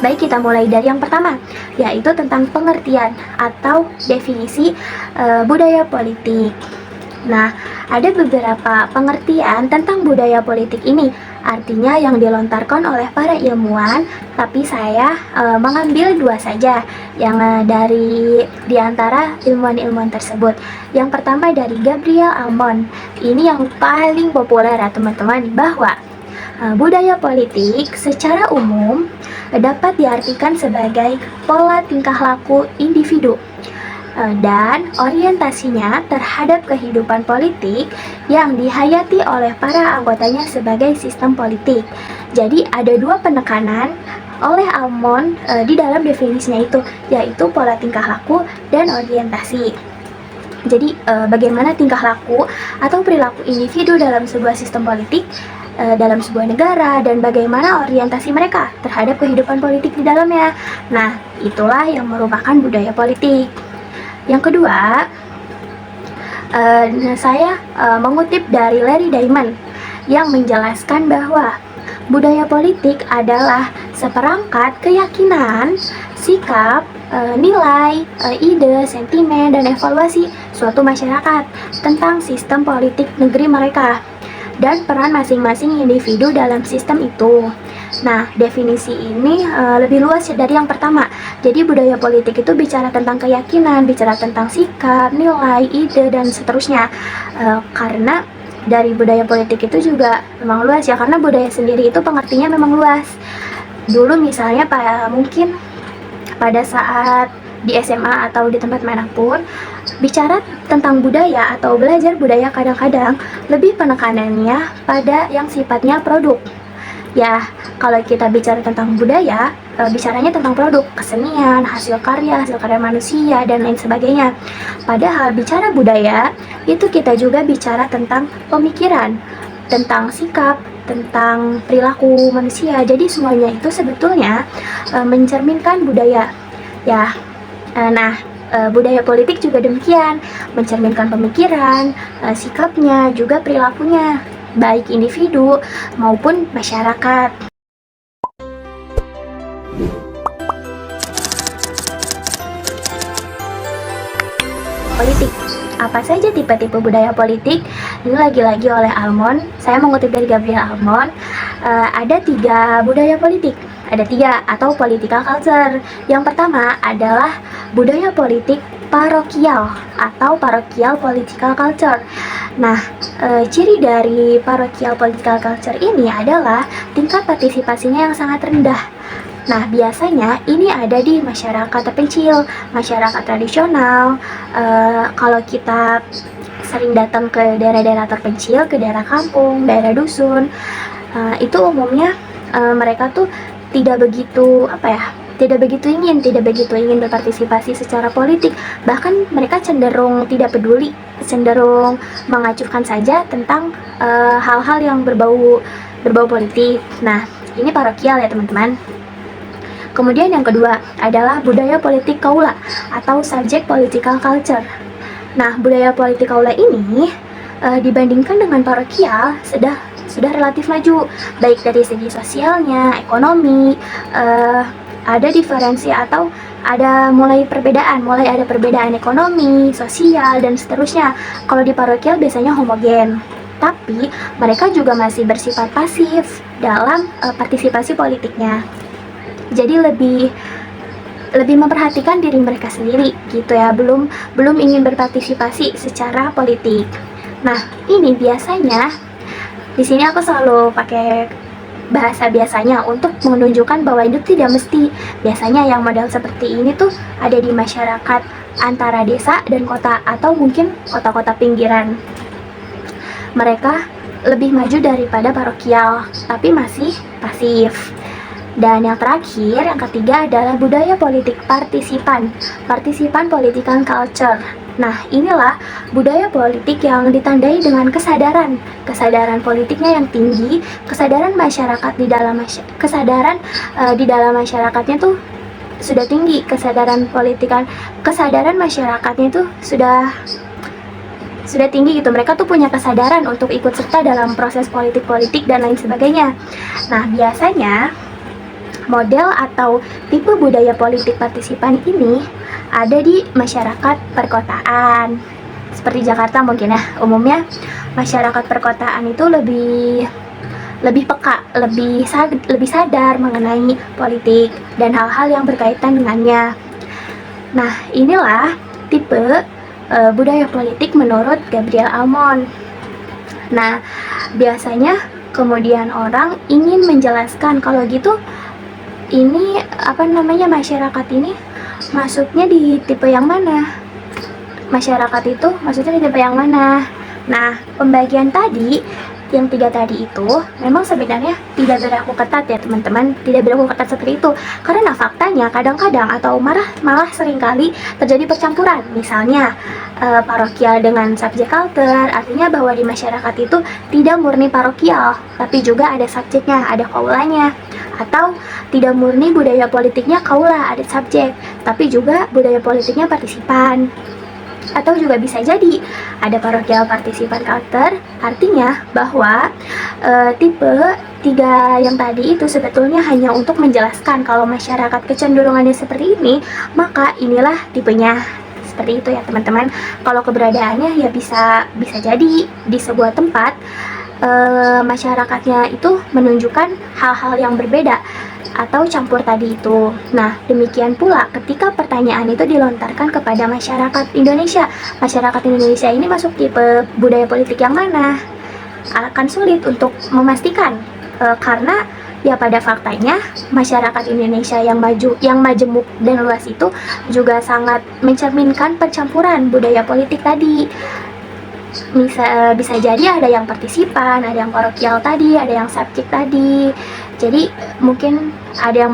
Baik, kita mulai dari yang pertama, yaitu tentang pengertian atau definisi budaya politik. Nah, ada beberapa pengertian tentang budaya politik ini, artinya yang dilontarkan oleh para ilmuwan, tapi saya mengambil dua saja yang dari diantara ilmuwan-ilmuwan tersebut. Yang pertama dari Gabriel Almond, ini yang paling populer ya teman-teman, bahwa budaya politik secara umum dapat diartikan sebagai pola tingkah laku individu dan orientasinya terhadap kehidupan politik yang dihayati oleh para anggotanya sebagai sistem politik. Jadi ada dua penekanan oleh Almond di dalam definisinya itu, yaitu pola tingkah laku dan orientasi. Jadi bagaimana tingkah laku atau perilaku individu dalam sebuah sistem politik, dalam sebuah negara, dan bagaimana orientasi mereka terhadap kehidupan politik di dalamnya. Nah, itulah yang merupakan budaya politik. Yang kedua, saya mengutip dari Larry Diamond yang menjelaskan bahwa budaya politik adalah seperangkat keyakinan, sikap, nilai, ide, sentimen, dan evaluasi suatu masyarakat tentang sistem politik negeri mereka dan peran masing-masing individu dalam sistem itu. Nah, definisi ini lebih luas dari yang pertama. Jadi budaya politik itu bicara tentang keyakinan, bicara tentang sikap, nilai, ide, dan seterusnya. Karena dari budaya politik itu juga memang luas ya, karena budaya sendiri itu pengertiannya memang luas. Dulu misalnya mungkin pada saat di SMA atau di tempat manapun, bicara tentang budaya atau belajar budaya kadang-kadang lebih penekanannya pada yang sifatnya produk. Ya, kalau kita bicara tentang budaya, bicaranya tentang produk, kesenian, hasil karya manusia, dan lain sebagainya. Padahal bicara budaya, itu kita juga bicara tentang pemikiran, tentang sikap, tentang perilaku manusia. Jadi semuanya itu sebetulnya mencerminkan budaya. Ya, budaya politik juga demikian, mencerminkan pemikiran, sikapnya, juga perilakunya, baik individu maupun masyarakat. Politik. Apa saja tipe-tipe budaya politik? Ini lagi-lagi oleh Almond. Saya mengutip dari Gabriel Almond. Ada 3 budaya politik. Ada 3 atau political culture. Yang pertama adalah budaya politik parokial atau parochial political culture. Nah, ciri dari parochial political culture ini adalah tingkat partisipasinya yang sangat rendah. Nah, biasanya ini ada di masyarakat terpencil, masyarakat tradisional. Kalau kita sering datang ke daerah-daerah terpencil, ke daerah kampung, daerah dusun, itu umumnya mereka tuh tidak begitu tidak begitu ingin berpartisipasi secara politik. Bahkan mereka cenderung tidak peduli, cenderung mengacuhkan saja tentang hal-hal yang berbau politik. Nah, ini parokial ya teman-teman. Kemudian yang kedua adalah budaya politik kaula atau subject political culture. Nah, budaya politik kaula ini dibandingkan dengan parokial sudah relatif maju, baik dari segi sosialnya, ekonomi, ada diferensi atau mulai ada perbedaan ekonomi, sosial, dan seterusnya. Kalau di parokial biasanya homogen, tapi mereka juga masih bersifat pasif dalam partisipasi politiknya. Jadi lebih memperhatikan diri mereka sendiri gitu ya, belum ingin berpartisipasi secara politik. Nah, ini biasanya di sini aku selalu pakai bahasa biasanya untuk menunjukkan bahwa itu tidak mesti. Biasanya yang model seperti ini tuh ada di masyarakat antara desa dan kota atau mungkin kota-kota pinggiran. Mereka lebih maju daripada parokial, tapi masih pasif. Dan yang terakhir, yang ketiga adalah budaya politik partisipan political culture. Nah, inilah budaya politik yang ditandai dengan kesadaran politiknya yang tinggi, kesadaran masyarakat di dalam masyarakatnya tuh sudah tinggi, kesadaran masyarakatnya tuh sudah tinggi gitu. Mereka tuh punya kesadaran untuk ikut serta dalam proses politik dan lain sebagainya. Nah, biasanya model atau tipe budaya politik partisipan ini ada di masyarakat perkotaan. Seperti Jakarta mungkin ya, umumnya masyarakat perkotaan itu lebih peka, lebih sadar mengenai politik dan hal-hal yang berkaitan dengannya. Nah, inilah tipe budaya politik menurut Gabriel Almond. Nah, biasanya kemudian orang ingin menjelaskan kalau gitu ini masyarakat ini masuknya di tipe yang mana? Masyarakat itu maksudnya di tipe yang mana? Nah, pembagian tadi yang 3 tadi itu memang sebenarnya tidak berlaku ketat ya teman-teman, tidak berlaku ketat seperti itu karena faktanya kadang-kadang atau malah seringkali terjadi percampuran. Misalnya parokial dengan subjek alter, artinya bahwa di masyarakat itu tidak murni parokial tapi juga ada subjeknya, ada kaulanya, atau tidak murni budaya politiknya kaula, ada subjek tapi juga budaya politiknya partisipan. Atau juga bisa jadi ada parokial partisipan counter, artinya bahwa tipe 3 yang tadi itu sebetulnya hanya untuk menjelaskan kalau masyarakat kecenderungannya seperti ini, maka inilah tipenya. Seperti itu ya teman-teman. Kalau keberadaannya ya bisa jadi di sebuah tempat masyarakatnya itu menunjukkan hal-hal yang berbeda atau campur tadi itu. Nah, demikian pula ketika pertanyaan itu dilontarkan kepada masyarakat Indonesia. Masyarakat Indonesia ini masuk tipe budaya politik yang mana? Akan sulit untuk memastikan karena ya pada faktanya masyarakat Indonesia yang majemuk dan luas itu juga sangat mencerminkan percampuran budaya politik tadi. Bisa jadi ada yang partisipan, ada yang parokial tadi, ada yang subjek tadi. Jadi mungkin ada yang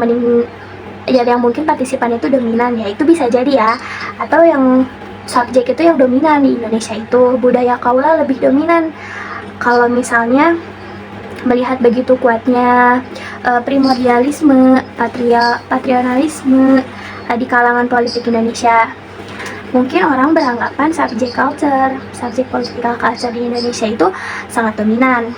mungkin partisipan itu dominan, ya itu bisa jadi ya. Atau yang subjek itu yang dominan di Indonesia itu budaya kaula lebih dominan. Kalau misalnya melihat begitu kuatnya primordialisme, patrionalisme di kalangan politik Indonesia, mungkin orang beranggapan subjek political culture di Indonesia itu sangat dominan.